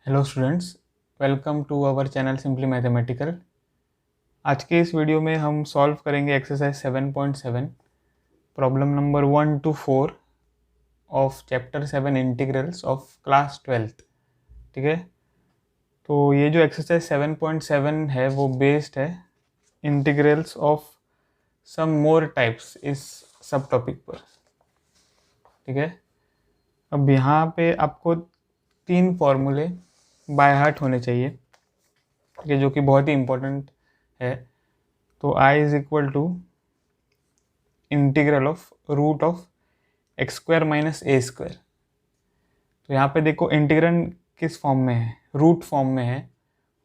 Hello students, welcome to our channel simply mathematical. आज के इस वीडियो में हम सॉल्व करेंगे exercise 7.7 problem number 1 to 4 of chapter 7 integrals of class 12th। ठीक है, तो ये जो एक्सरसाइज 7.7 है वो बेस्ड है integrals of some more types इस सब टॉपिक पर। ठीक है, अब यहाँ पे आपको 3 फॉर्मूले बाय हार्ट होने चाहिए, ठीक है, जो कि बहुत ही इम्पोर्टेंट है। तो I is equal to integral of root of x square minus A square. तो यहाँ पे देखो इंटीग्रल किस फॉर्म में है, रूट फॉर्म में है,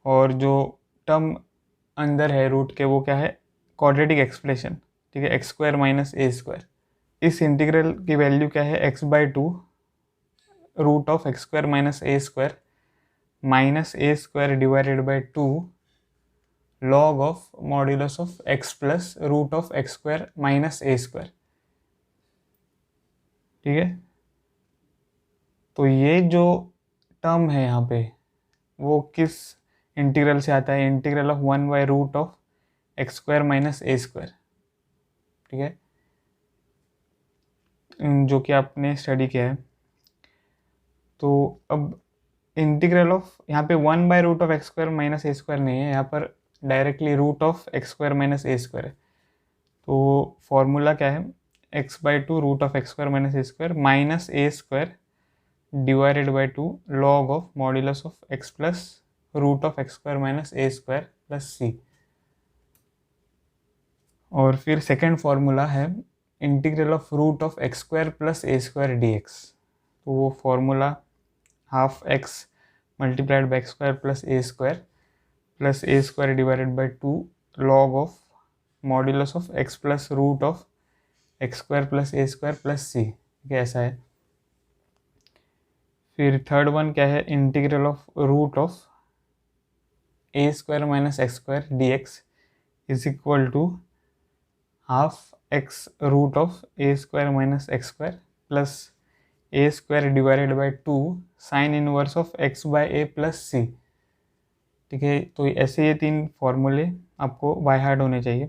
और जो टर्म अंदर है रूट के वो क्या है, क्वाड्रेटिक एक्सप्रेशन। ठीक है, एक्स स्क्वायर माइनस ए स्क्वायर। इस इंटीग्रल की वैल्यू क्या है, x/2 root of x square minus A square minus A square divided by 2 log of modulus of x plus root of x square minus A square. ठीक है, तो ये जो term है यहाँ पे वो किस इंटीग्रल से आता है, इंटीग्रल ऑफ 1/रूट of x square minus A square. ठीक है, जो कि आपने स्टडी किया है। तो अब इंटीग्रल ऑफ यहाँ पे 1/रूट of x square minus A square नहीं है, यहाँ पर directly root of x square minus A square है। तो फॉर्मूला क्या है, x/2 root of x square minus A square minus A square divided by 2 log of modulus of x plus root of x square minus A square plus c. और फिर second formula है integral of root of x square plus A square D x. तो वो formula half x multiplied by x square plus A square divided by 2 log of modulus of x plus root of x square plus A square plus c. ऐसा है। फिर third one क्या है, integral of root of A square minus x square D x is equal to half x root of A square minus x square plus A square divided by 2 sine inverse of x by a plus c. ठीक है, तो ऐसे ये 3 फॉर्मूले आपको by heart होने चाहिए।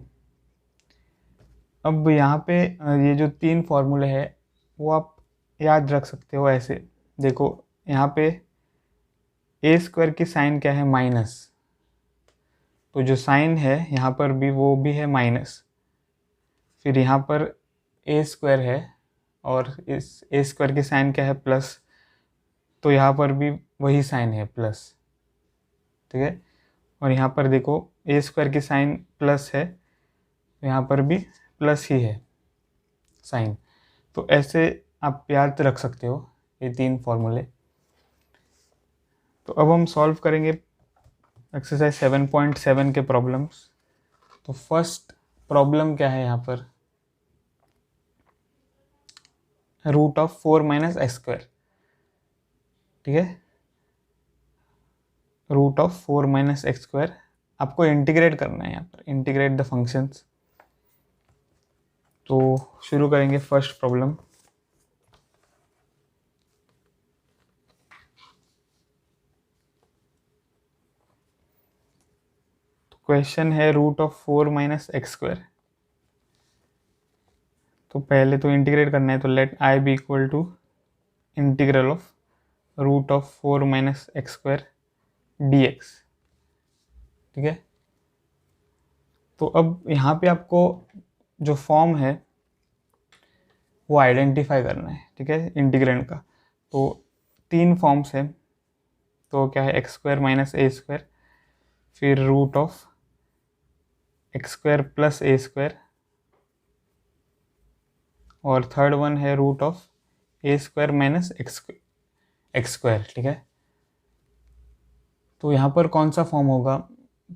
अब यहाँ पे ये जो 3 फॉर्मूले हैं वो आप याद रख सकते हो ऐसे। देखो यहाँ पे ए स्क्वायर की साइन क्या है, माइनस, तो जो साइन है यहाँ पर भी वो भी है माइनस। फिर यहाँ पर ए स्क्वायर है और इस ए स्क्वायर की साइन क्या है, प्लस, तो यहाँ पर भी वही साइन है प्लस। ठीक है, और यहाँ पर देखो ए स्क्वायर की साइन प्लस है, तो यहाँ पर भी प्लस ही है साइन। तो ऐसे आप याद रख सकते हो ये 3 फॉर्मूले। तो अब हम सॉल्व करेंगे एक्सरसाइज 7.7 के प्रॉब्लम्स। तो फर्स्ट प्रॉब्लम क्या है यहाँ पर, root of 4 minus x square. ठीक है, root of 4 minus x square आपको इंटीग्रेट करना है, यहाँ पर इंटीग्रेट द फंक्शंस। तो शुरू करेंगे फर्स्ट प्रॉब्लम। तो क्वेश्चन है root of 4 minus x square. तो पहले तो इंटीग्रेट करना है, तो let I be equal to integral of root of 4 minus x square D X. ठीक है, तो अब यहाँ पे आपको जो फॉर्म है वो आइडेंटिफाई करना है। ठीक है, इंटीग्रेंड का तो 3 फॉर्म्स है। तो क्या है, एक्स स्क्वायर माइनस ए स्क्वायर, फिर root of x square plus A square, और थर्ड वन है root of A square minus x square. ठीक है, तो यहाँ पर कौन सा फॉर्म होगा,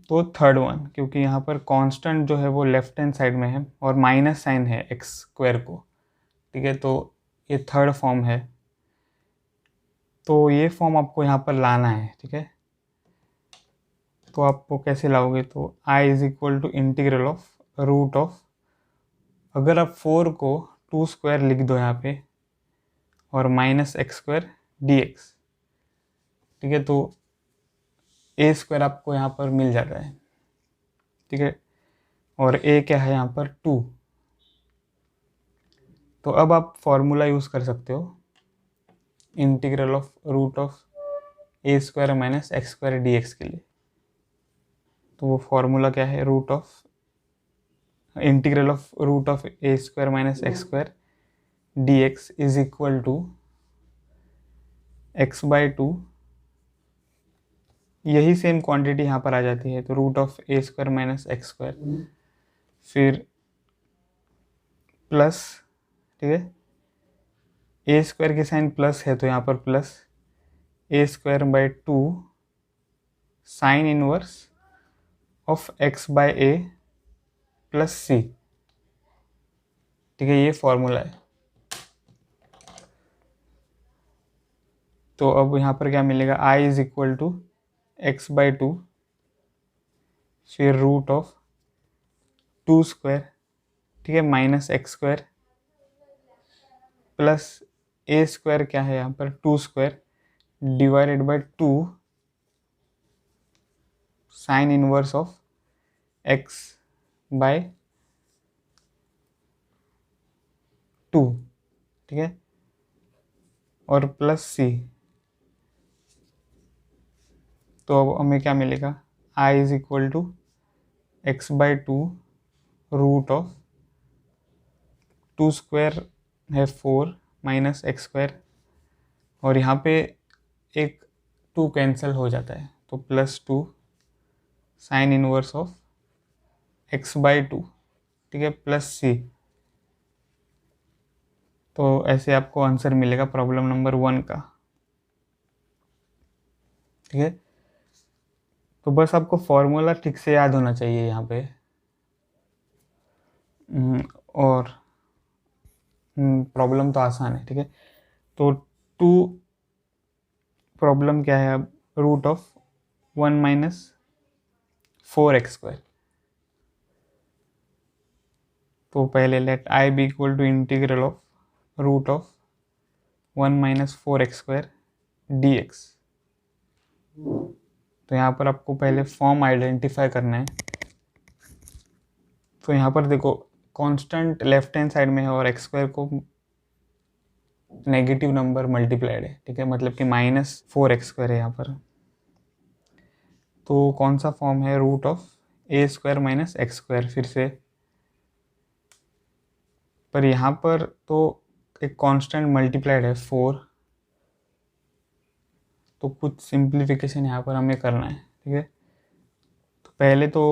तो थर्ड वन, क्योंकि यहाँ पर कांस्टेंट जो है वो लेफ्ट हैंड साइड में है और माइनस साइन है एक्स स्क्वायर को। ठीक है, तो ये थर्ड फॉर्म है, तो ये फॉर्म आपको यहाँ पर लाना है। ठीक है, तो आपको कैसे लाओगे, तो I is equal to integral of root of, अगर आप 4 को 2 स्क्वायर लिख दो यहाँ पे और minus x square D X. ठीक है, तो ए स्क्वायर आपको यहाँ पर मिल जाता है, ठीक है, और ए क्या है यहाँ पर 2। तो अब आप फॉर्मूला यूज़ कर सकते हो integral of root of A square minus x square D X के लिए। तो वो फॉर्मूला क्या है, integral of root of A square minus x square D x is equal to x/2, यही सेम क्वांटिटी यहाँ पर आ जाती है, तो root of A square minus x square, फिर प्लस, ठीक है, ए स्क्वायर की साइन प्लस है तो यहाँ पर plus A square by 2 sine inverse of x/a plus c, ठीक है, ये फॉर्मूला है। तो अब यहाँ पर क्या मिलेगा, i is equal to x/2 फिर रूट ऑफ 2 स्क्वायर, ठीक है, माइनस एक्स स्क्वायर प्लस ए स्क्वायर क्या है यहाँ पर 2 square divided by 2 sine inverse of x by 2, ठीक है, और प्लस सी। तो अब हमें क्या मिलेगा, i is equal to x/2 root of 2 square है 4 माइनस एक्स स्क्वायर, और यहाँ पे एक 2 कैंसिल हो जाता है तो plus 2 sine inverse of x/2, ठीक है, प्लस सी। तो ऐसे आपको आंसर मिलेगा प्रॉब्लम नंबर 1 का, ठीक है। तो बस आपको फॉर्मूला ठीक से याद होना चाहिए यहाँ पे, और प्रॉब्लम तो आसान है, ठीक है। तो 2 प्रॉब्लम क्या है अब, root of 1 minus 4x square. तो पहले let i be equal to integral of root of 1 minus 4x square D x. तो यहाँ पर आपको पहले फॉर्म आइडेंटिफाई करना है। तो यहाँ पर देखो कांस्टेंट लेफ्ट हैंड साइड में है और एक्स स्क्वायर को नेगेटिव नंबर मल्टीप्लाइड है, ठीक है, मतलब कि माइनस 4x स्क्वायर है यहाँ पर। तो कौन सा फॉर्म है, root of A square minus x square फिर से, पर यहाँ पर तो एक कांस्टेंट मल्टीप्लाइड है 4, तो कुछ सिंप्लीफिकेशन यहाँ पर हमें करना है, ठीक है। तो पहले तो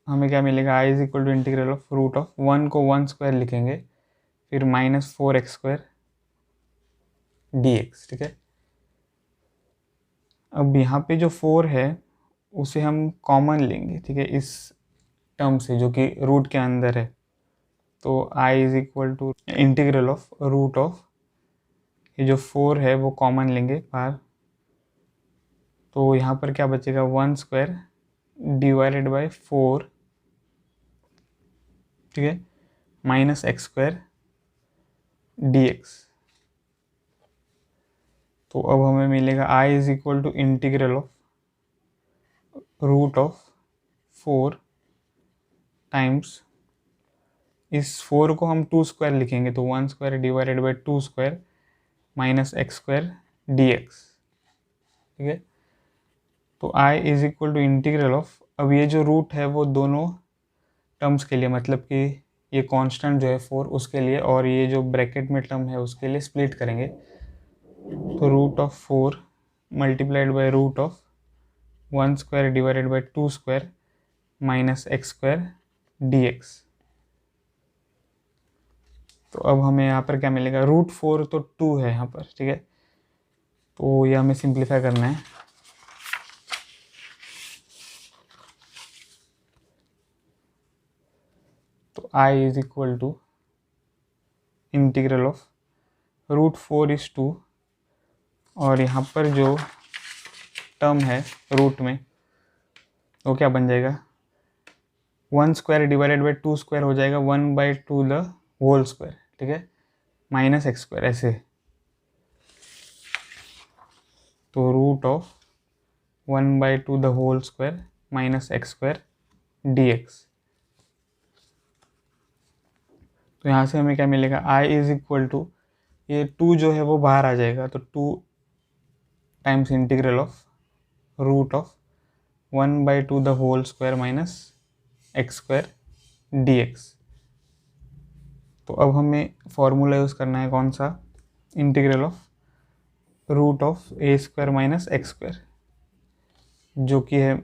हमें क्या मिलेगा, i is equal to integral of root of 1 को 1 स्क्वायर लिखेंगे, फिर minus 4x square D X, ठीक है। अब यहाँ पे जो 4 है उसे हम कॉमन लेंगे, ठीक है, इस टर्म से जो कि रूट के अंदर है। तो i is equal to integral of root of, ये जो 4 है वो कॉमन लेंगे बाहर, तो यहाँ पर क्या बचेगा, 1 स्क्वायर डिवाइडेड बाय 4, ठीक है, minus x square D x. तो अब हमें मिलेगा i is equal to integral of root of 4 times, इस 4 को हम 2 स्क्वायर लिखेंगे तो 1 square divided by 2 square minus x square D X, ठीक है। तो i is equal to integral of, अब ये जो रूट है वो दोनों टर्म्स के लिए, मतलब कि ये कांस्टेंट जो है 4 उसके लिए और ये जो ब्रैकेट में टर्म है उसके लिए स्प्लिट करेंगे। तो root of 4 multiplied by root of 1 square divided by 2 square minus x square D x. तो अब हमें यहाँ पर क्या मिलेगा, रूट 4 तो 2 है यहाँ पर, ठीक है, तो ये हमें सिंप्लीफाई करना है। तो i is equal to integral of root 4 is 2, और यहाँ पर जो टर्म है रूट में वो क्या बन जाएगा, 1 स्क्वायर डिवाइडेड बाई 2 स्क्वायर हो जाएगा 1/2 द होल स्क्वायर, ठीक है, माइनस एक्स स्क्वायर ऐसे। तो root of 1/2 the whole square minus x square dx। तो यहाँ से हमें क्या मिलेगा, I इज इक्वल टू, ये 2 जो है वो बाहर आ जाएगा, तो 2 times integral of root of 1/2 the whole square minus x square dx। तो अब हमें फॉर्मूला यूज़ करना है कौन सा, integral of root of A square minus x square, जो कि है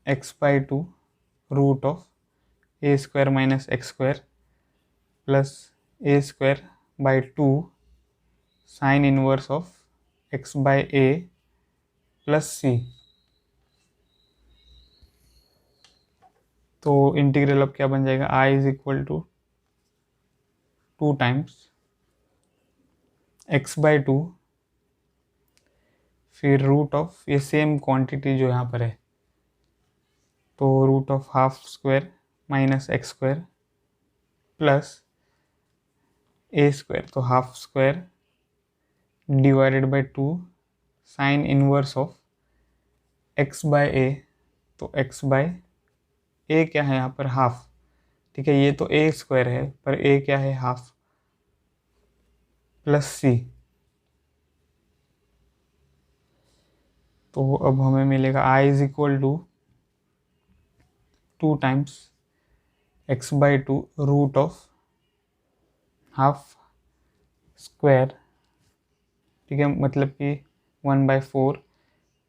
x/2 root of A square minus x square plus A square by 2 sine inverse of x/a plus c। तो इंटीग्रल अब क्या बन जाएगा, I is equal to 2 times x/2 फिर root of ये सेम क्वांटिटी जो यहाँ पर है, तो root of half square minus x square plus A square, तो half square divided by 2 sine inverse of x/a, तो x/a क्या है यहाँ पर, हाफ। ठीक है, ये तो ए स्क्वायर है पर ए क्या है, हाफ, प्लस सी। तो अब हमें मिलेगा I is equal to 2 times x/2 root of half square, ठीक है, मतलब कि 1/4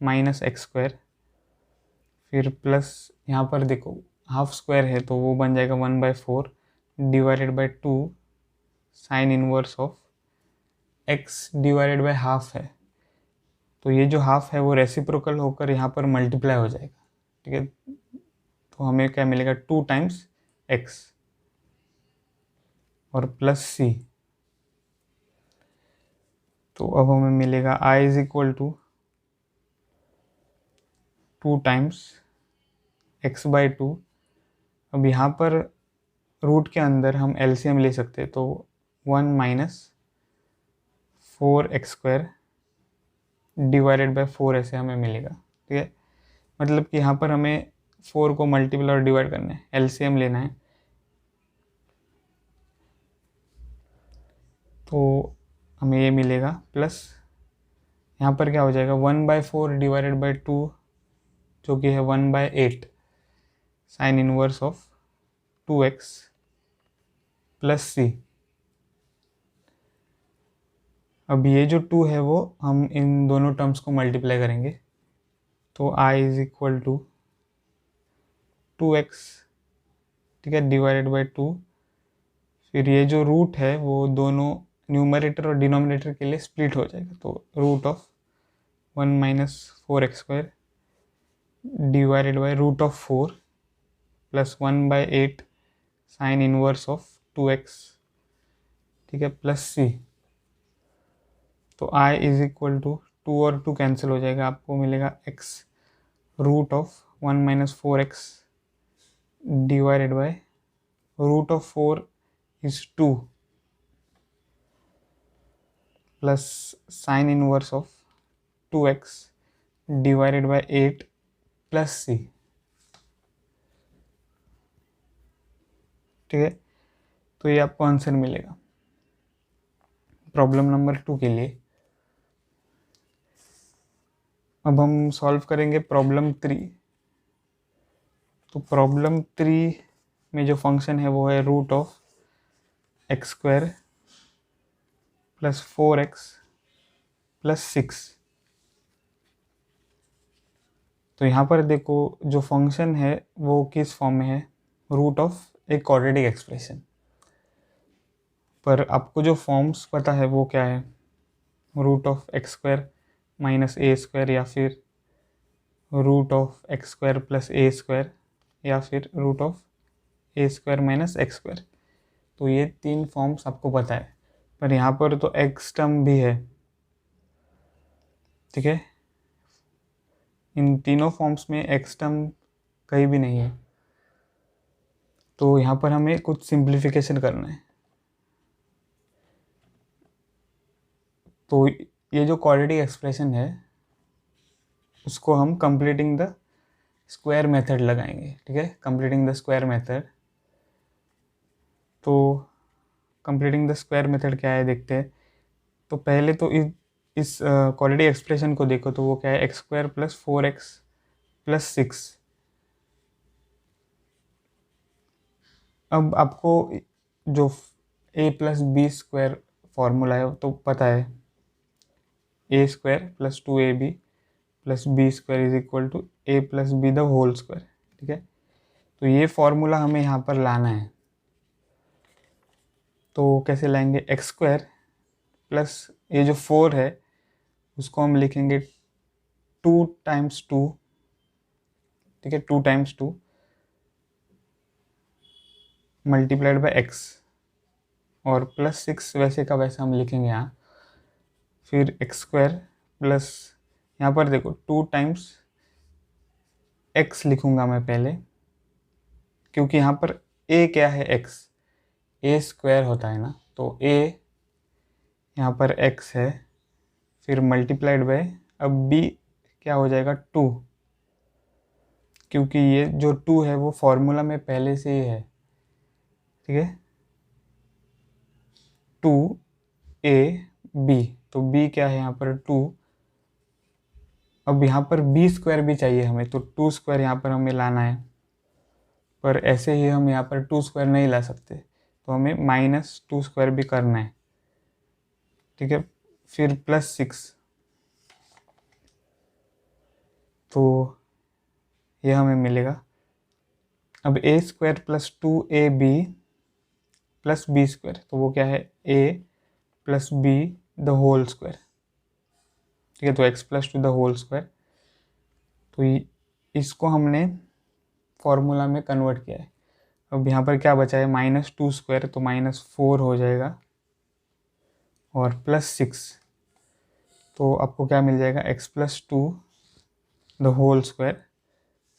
माइनस एक्स स्क्वायर, फिर प्लस यहाँ पर देखो हाफ स्क्वायर है तो वो बन जाएगा 1/4 divided by 2 sine inverse of x divided by half है, तो ये जो हाफ है वो रेसिप्रोकल होकर यहाँ पर मल्टीप्लाई हो जाएगा। ठीक है, तो हमें क्या मिलेगा, 2 टाइम्स x और प्लस c। तो अब हमें मिलेगा I is equal to 2 times x/2। अब यहाँ पर रूट के अंदर हम एलसीएम ले सकते हैं, तो 1 minus 4x square divided by 4 ऐसे हमें मिलेगा। ठीक है, मतलब कि यहाँ पर हमें 4 को मल्टीप्लाई और डिवाइड करना है, एलसीएम लेना है, तो हमें ये मिलेगा प्लस यहाँ पर क्या हो जाएगा, 1/4 डिवाइडेड बाई 2 जो कि है 1/8 sine inverse of 2x plus c. अब ये जो 2 है वो हम इन दोनों टर्म्स को मल्टीप्लाई करेंगे, तो I is equal to 2x, ठीक है, डिवाइडेड बाई 2, फिर ये जो रूट है वो दोनों न्यूमरेटर और डिनोमिनेटर के लिए स्प्लिट हो जाएगा, तो root of 1 minus 4x square divided by root of 4 plus 1/8 sine inverse of 2x, ठीक है, प्लस c। तो I इज इक्वल टू 2 और 2 कैंसिल हो जाएगा, आपको मिलेगा x root of 1 minus 4x divided by root of 4 is 2 plus sine inverse of 2x divided by 8 plus c। ठीक है, तो ये आपको आंसर मिलेगा प्रॉब्लम नंबर 2 के लिए। अब हम सॉल्व करेंगे प्रॉब्लम 3। तो प्रॉब्लम 3 में जो फंक्शन है वो है root of x square plus 4x plus 6। तो यहाँ पर देखो जो फंक्शन है वो किस फॉर्म में है, रूट ऑफ एक क्वाड्रेटिक एक्सप्रेशन, पर आपको जो फॉर्म्स पता है वो क्या है, root of x square minus A square, या फिर root of x square plus A square, या फिर root of A square minus x square. तो ये 3 फॉर्म्स आपको पता है, पर यहाँ पर तो एक्स टर्म भी है। ठीक है, इन तीनों फॉर्म्स में एक्स टर्म कहीं भी नहीं है, तो यहाँ पर हमें कुछ सिंप्लीफिकेशन करना है। तो ये जो क्वाड्रेटिक एक्सप्रेशन है उसको हम कंप्लीटिंग द स्क्वायर मेथड लगाएंगे, ठीक है, कंप्लीटिंग द स्क्वायर मेथड। तो कंप्लीटिंग द स्क्वायर मेथड क्या है देखते हैं। तो पहले तो इस क्वाड्रेटिक एक्सप्रेशन को देखो, तो वो क्या है, x² + 4x + 6। अब आपको जो a + b² फॉर्मूला है तो पता है, a² + 2ab + b² = a + b the whole square, ठीक है। तो ये फॉर्मूला हमें यहाँ पर लाना है। तो कैसे लाएंगे, x² प्लस ये जो 4 है उसको हम लिखेंगे 2 × 2, ठीक है, 2 × 2 × x, और +6 वैसे का वैसा हम लिखेंगे यहाँ। फिर x² प्लस यहाँ पर देखो 2 × x लिखूंगा मैं पहले, क्योंकि यहाँ पर a क्या है, x, a² होता है ना, तो a यहाँ पर x है, फिर × अब b क्या हो जाएगा, 2, क्योंकि ये जो 2 है वो फॉर्मूला में पहले से ही है, ठीक है, 2ab, तो b क्या है यहाँ पर 2। अब यहाँ पर b² भी चाहिए हमें, तो 2² यहाँ पर हमें लाना है, पर ऐसे ही हम यहाँ पर 2² नहीं ला सकते, तो हमें -2² भी करना है, ठीक है। फिर +6, तो ये हमें मिलेगा। अब a² + 2ab + b², तो वो क्या है, a + b the whole square, ठीक है, तो x + 2 द होल स्क्वायर। तो इसको हमने फॉर्मूला में कन्वर्ट किया है। अब यहाँ पर क्या बचा है, -2², तो -4 हो जाएगा, और +6, तो आपको क्या मिल जाएगा, x + 2 द होल स्क्वायर।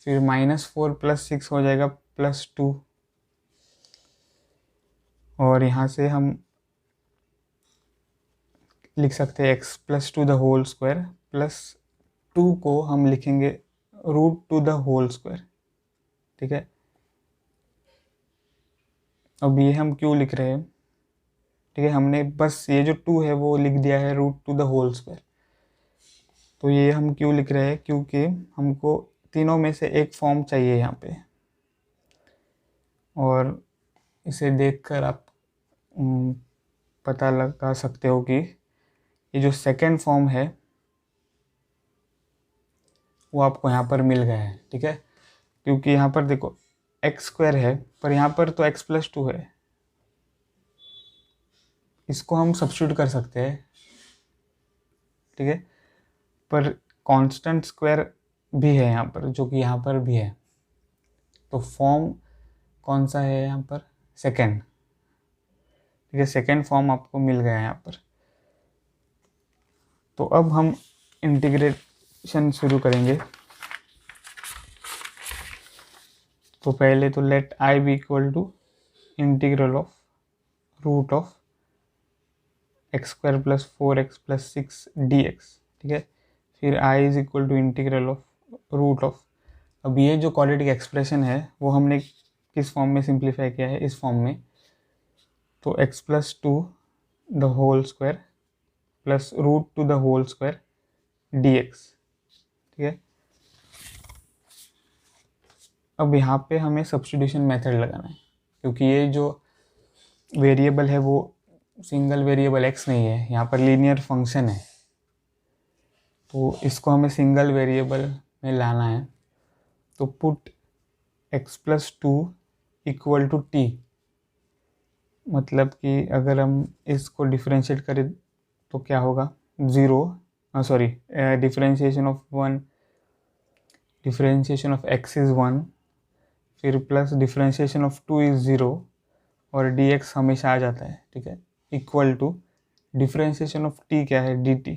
फिर -4 + 6 हो जाएगा +2, और यहाँ से हम लिख सकते हैं x + 2 द होल स्क्वायर +2 को हम लिखेंगे √2 द होल स्क्वायर, ठीक है। अब ये हम क्यों लिख रहे हैं, ठीक है, हमने बस ये जो 2 है वो लिख दिया है √2 द होल स्क्वायर। तो ये हम क्यों लिख रहे हैं, क्योंकि हमको तीनों में से एक फॉर्म चाहिए यहाँ पे, और इसे देखकर आप पता लगा सकते हो कि ये जो सेकेंड फॉर्म है वो आपको यहाँ पर मिल गया है, ठीक है, क्योंकि यहाँ पर देखो x² है, पर यहाँ पर तो x + 2 है, इसको हम सब्स्टिट्यूट कर सकते हैं, ठीक है, पर कांस्टेंट स्क्वायर भी है यहाँ पर, जो कि यहाँ पर भी है। तो फॉर्म कौन सा है यहाँ पर, सेकेंड, ठीक है, सेकेंड फॉर्म आपको मिल गया है यहाँ पर। तो अब हम इंटीग्रेशन शुरू करेंगे। तो पहले तो let i be equal to integral of root of x² + 4x + 6 dx, ठीक है। फिर i is equal to integral of root of, अब ये जो क्वाड्रेटिक एक्सप्रेशन है वो हमने किस फॉर्म में सिंप्लीफाई किया है, इस फॉर्म में। तो x + 2 the whole square plus √2 the whole square dx, ठीक है। अब यहाँ पे हमें सब्स्टिट्यूशन मेथड लगाना है, क्योंकि ये जो वेरिएबल है वो सिंगल वेरिएबल x नहीं है, यहाँ पर लीनियर फंक्शन है, तो इसको हमें सिंगल वेरिएबल में लाना है। तो पुट x + 2 = t, मतलब कि अगर हम इसको डिफरेंशिएट करें तो क्या होगा, 0, sorry, differentiation of x is 1, फिर प्लस डिफरेंशिएशन ऑफ 2 इज़ 0, और dx हमेशा आ जाता है, ठीक है, equal to differentiation of t क्या है, dt।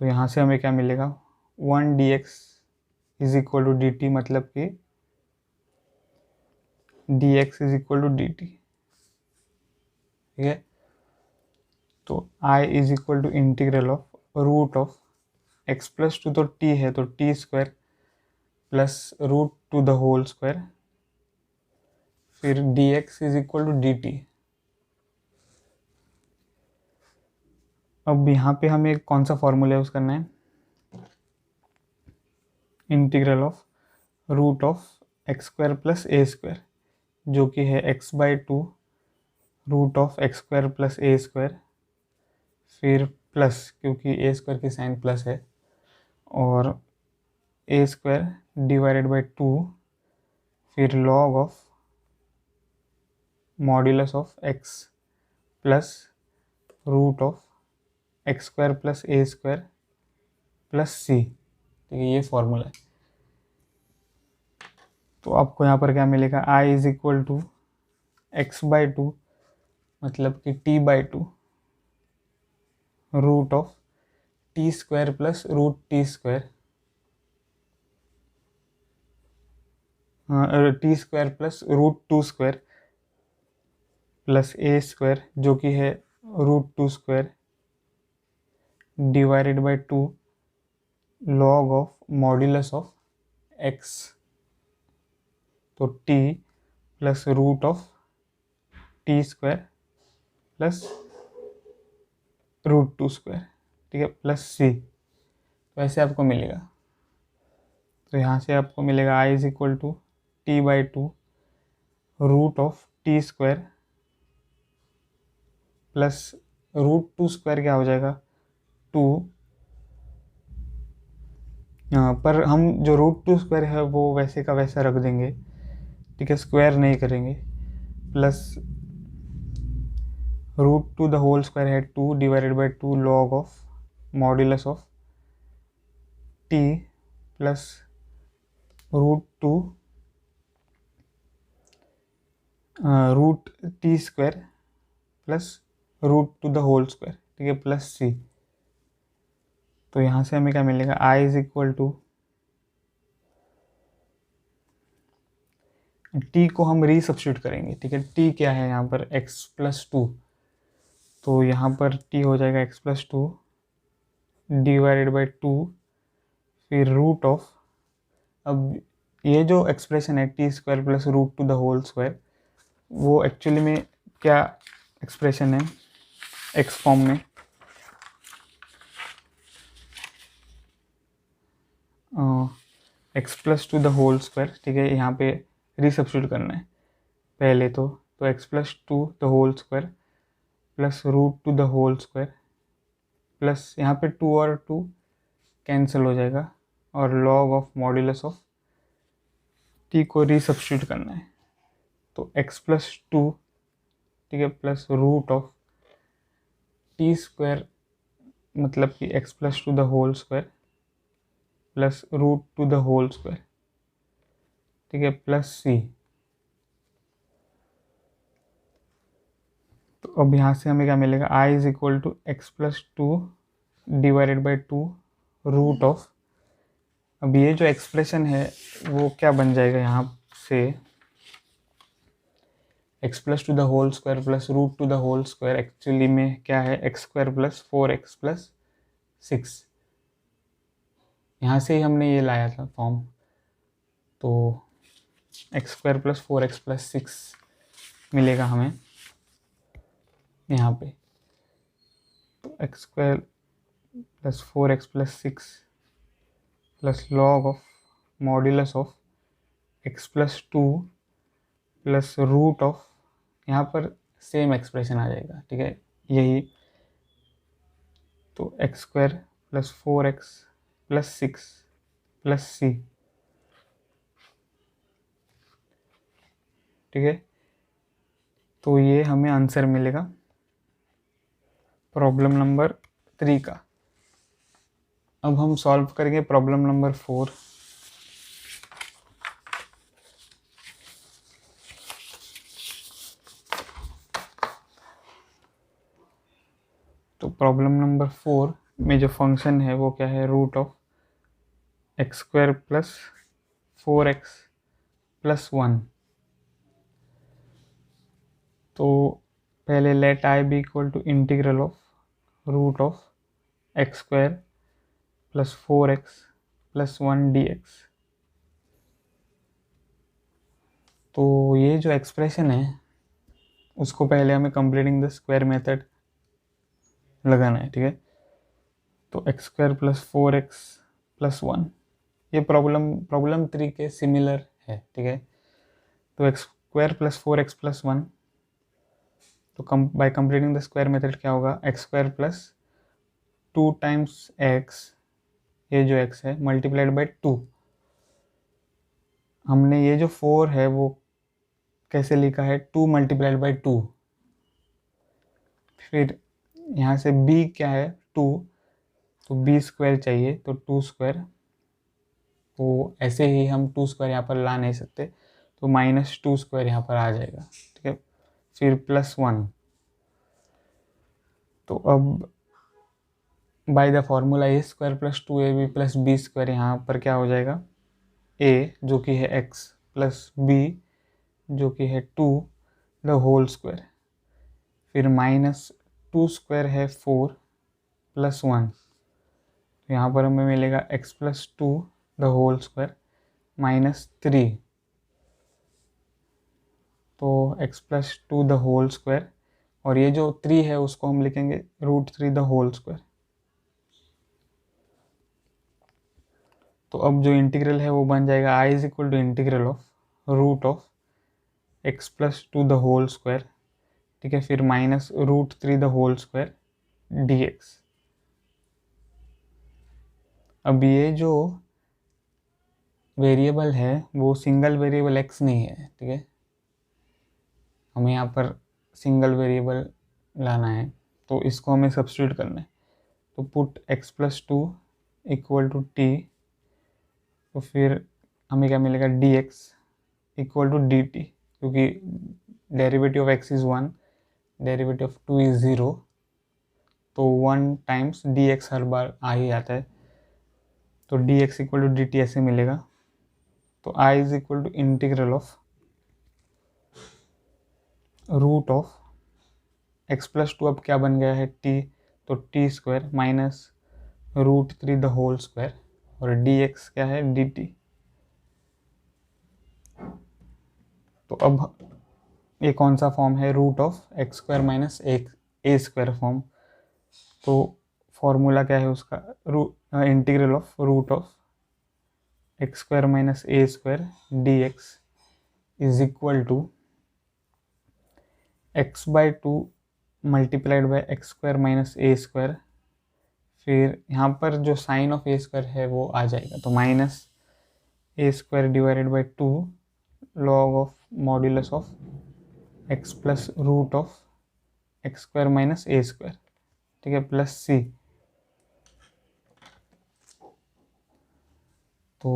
तो यहाँ से हमें क्या मिलेगा, 1 dx is equal to dt, मतलब कि dx is equal to dt, ठीक है। तो i is equal to integral of root of x plus two तो टी है, तो t square plus root two the whole square, फिर d x is equal to d t. अब यहाँ पे हमें कौन सा फॉर्मूला यूज़ करना है, integral of root of x square plus A square, जो कि है x by two root of x square plus A square, फिर प्लस, क्योंकि ए स्क्वायर की साइन प्लस है, और a square divided by two, फिर log of modulus of x plus root of x square plus A square plus c. ठीक है, ये formula है। तो आपको यहाँ पर क्या मिलेगा, I is equal to x by two, मतलब कि t by two root of t square plus root t square, t square plus root two square plus A square, जो कि है root two square, divided by two log of modulus of x, तो t plus root of t square plus root two square, ठीक है, plus c. तो ऐसे आपको मिलेगा। तो यहाँ से आपको मिलेगा I is equal to t by two root of t square plus root two square, क्या हो जाएगा, टू, पर हम जो रूट टू स्क्वायर है वो वैसे का वैसा रख देंगे, ठीक है, स्क्वायर नहीं करेंगे, plus root two the whole square है two divided by two log of modulus of t plus root two root t square plus root two the whole square, ठीक है, प्लस सी। तो यहाँ से हमें क्या मिलेगा, I is equal to, T को हम रीसब्स्टिट्यूट करेंगे, ठीक है, टी क्या है यहाँ पर, एक्स प्लस टू, तो यहाँ पर टी हो जाएगा x plus two divided by two, फिर रूट ऑफ, अब ये जो एक्सप्रेशन है t square plus root two the whole square, वो एक्चुअली में क्या एक्सप्रेशन है एक्स फॉर्म में, x plus two the whole square, ठीक है, यहाँ पे रीसब्स्टिट्यूट करना है पहले तो x plus two the whole square plus root two the whole square plus यहाँ पे टू और टू कैंसिल हो जाएगा, और log of modulus of t को रीसब्स्टिट्यूट करना है, तो एक्स प्लस टू, ठीक है, plus root of t square, मतलब कि x plus two the whole square plus root two the whole square, ठीक है, प्लस सी। तो अब यहाँ से हमें क्या मिलेगा, I is equal to x plus two divided by two root of, अब ये जो एक्सप्रेशन है वो क्या बन जाएगा यहाँ से, x plus two the whole square plus root two the whole square actually में क्या है, x square plus four x plus six, यहाँ से ही हमने ये लाया था फॉर्म, तो x square plus four x plus six मिलेगा हमें यहाँ पे, तो x square plus four x plus six plus log of modulus of x plus two plus root of, यहाँ पर सेम एक्सप्रेशन आ जाएगा, ठीक है, यही, तो x square plus four x plus six plus c, ठीक है, तो ये हमें आंसर मिलेगा प्रॉब्लम नंबर 3 का। अब हम सॉल्व करेंगे प्रॉब्लम नंबर 4। तो प्रॉब्लम नंबर 4 में जो फंक्शन है वो क्या है, root of x square plus four x plus one. तो पहले let I be equal to integral of root of x square plus 4x plus 1 dx। तो ये जो एक्सप्रेशन है उसको पहले हमें कंप्लीटिंग द स्क्वायर मेथड लगाना है, ठीक है। तो x square plus 4x plus 1, ये प्रॉब्लम 3 के सिमिलर है, ठीक है। तो x square plus 4x plus 1, तो bye completing the square method क्या होगा, x square plus 2 times x, ये जो x है मल्टीप्लाइड बाई 2। हमने ये जो 4 है वो कैसे लिखा है, 2 मल्टीप्लाइड बाई 2। फिर यहाँ से b क्या है 2, तो b स्क्वायर चाहिए, तो 2 स्क्वायर, तो ऐसे ही हम 2 स्क्वायर यहाँ पर ला नहीं सकते, तो -2 स्क्वायर यहाँ पर आ जाएगा, ठीक है। फिर प्लस 1, तो अब by the formula a square plus 2ab प्लस बी स्क्वायर, यहाँ पर क्या हो जाएगा, a जो कि है x प्लस b जो कि है 2 द होल स्क्वायर, फिर -2 स्क्वायर है 4 प्लस 1, तो यहाँ पर हमें मिलेगा x plus 2 the whole square -3, तो x plus 2 the whole square, और ये जो 3 है उसको हम लिखेंगे √3 द होल स्क्वायर। तो अब जो इंटीग्रल है वो बन जाएगा i is equal to integral of root of x plus 2 the whole square, ठीक है, फिर -√3 द होल स्क्वायर dx। अब ये जो वेरिएबल है वो सिंगल वेरिएबल x नहीं है, ठीक है, हमें यहाँ पर सिंगल वेरिएबल लाना है, तो इसको हमें सब्स्टिट्यूट करना है। तो put x plus 2 equal to t, तो फिर हमें क्या मिलेगा, dx इक्वल टू dt, क्योंकि derivative of x is 1, derivative of 2 is 0, तो 1 टाइम्स dx हर बार आ ही आता है, तो dx इक्वल टू dt ऐसे मिलेगा। तो i is equal to integral of root of x plus 2, अब क्या बन गया है t, तो t square minus √3 the whole square, और dx क्या है dt। तो अब ये कौन सा फॉर्म है, root of x square minus A square form. तो फॉर्मूला क्या है उसका, integral of root of x square minus A square D x is equal to x by 2 multiplied by x square minus A square, फिर यहाँ पर जो sign of A square है वो आ जाएगा, तो minus A square divided by 2 log of modulus of x plus root of x square minus A square, ठीक है, प्लस सी। तो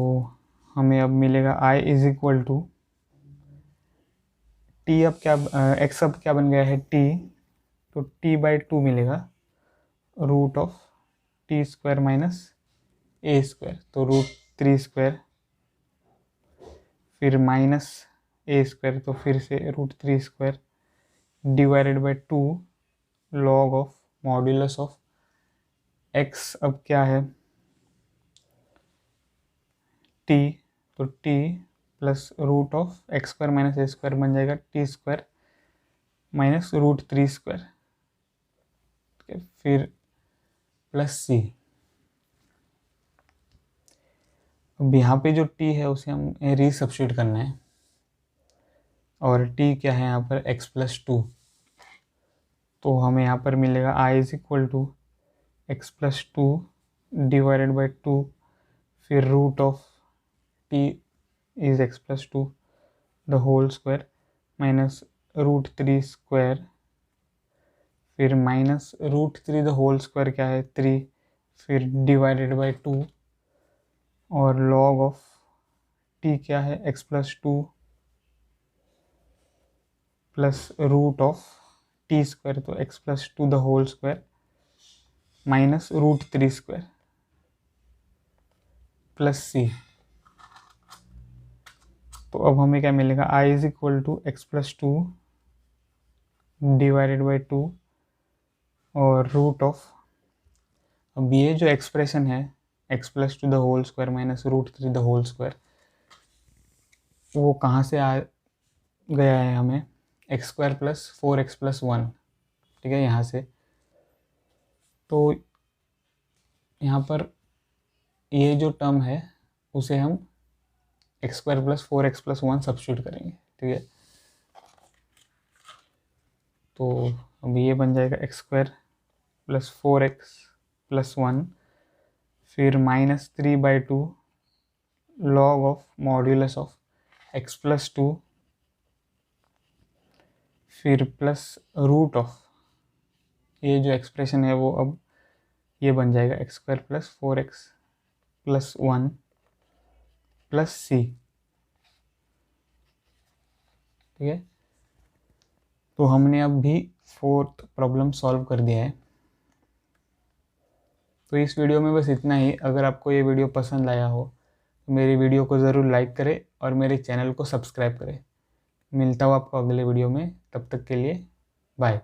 हमें अब मिलेगा i is equal to t, अब क्या x अब क्या बन गया है t, तो t बाई 2 मिलेगा root of t square minus A square, तो √3 स्क्वायर, फिर माइनस ए स्क्वायर, तो फिर से √3 square divided by 2 log of modulus of x, अब क्या है t, तो t plus root of x square minus A square बन जाएगा टी स्क्वायर माइनस √3 स्क्वायर, ठीक है, फिर प्लस सी। अब यहाँ पे जो t है उसे हम रीसब्स्टिट्यूट करना है, और t क्या है यहाँ पर x प्लस 2, तो हमें यहाँ पर मिलेगा i is equal to x plus 2 divided by 2, फिर root of t is x plus 2 the whole square minus √3 square, फिर माइनस √3 द होल स्क्वायर क्या है 3, फिर डिवाइडेड बाई 2, और लॉग ऑफ t क्या है x plus 2 plus root of t square, तो x plus 2 the whole square minus √3 square plus c. तो अब हमें क्या मिलेगा, i is equal to x plus 2 divided by 2 और रूट ऑफ, अब ये जो एक्सप्रेशन है x plus two the whole square minus root 3 the whole square, वो कहाँ से आ गया है हमें, x square plus 4x plus 1, ठीक है, यहाँ से। तो यहाँ पर ये जो टर्म है उसे हम x square plus 4x plus 1 substitute करेंगे, ठीक है। तो अब ये बन जाएगा x square plus 4x plus 1, फिर -3/2 log of modulus of x plus 2, फिर प्लस रूट ऑफ, ये जो एक्सप्रेशन है वो अब ये बन जाएगा x square plus 4x plus 1 plus c, ठीक है। तो हमने अब भी 4th प्रॉब्लम सॉल्व कर दिया है। तो इस वीडियो में बस इतना ही। अगर आपको ये वीडियो पसंद आया हो तो मेरी वीडियो को ज़रूर लाइक करें और मेरे चैनल को सब्सक्राइब करें। मिलता हूँ आपको अगले वीडियो में, तब तक के लिए बाय।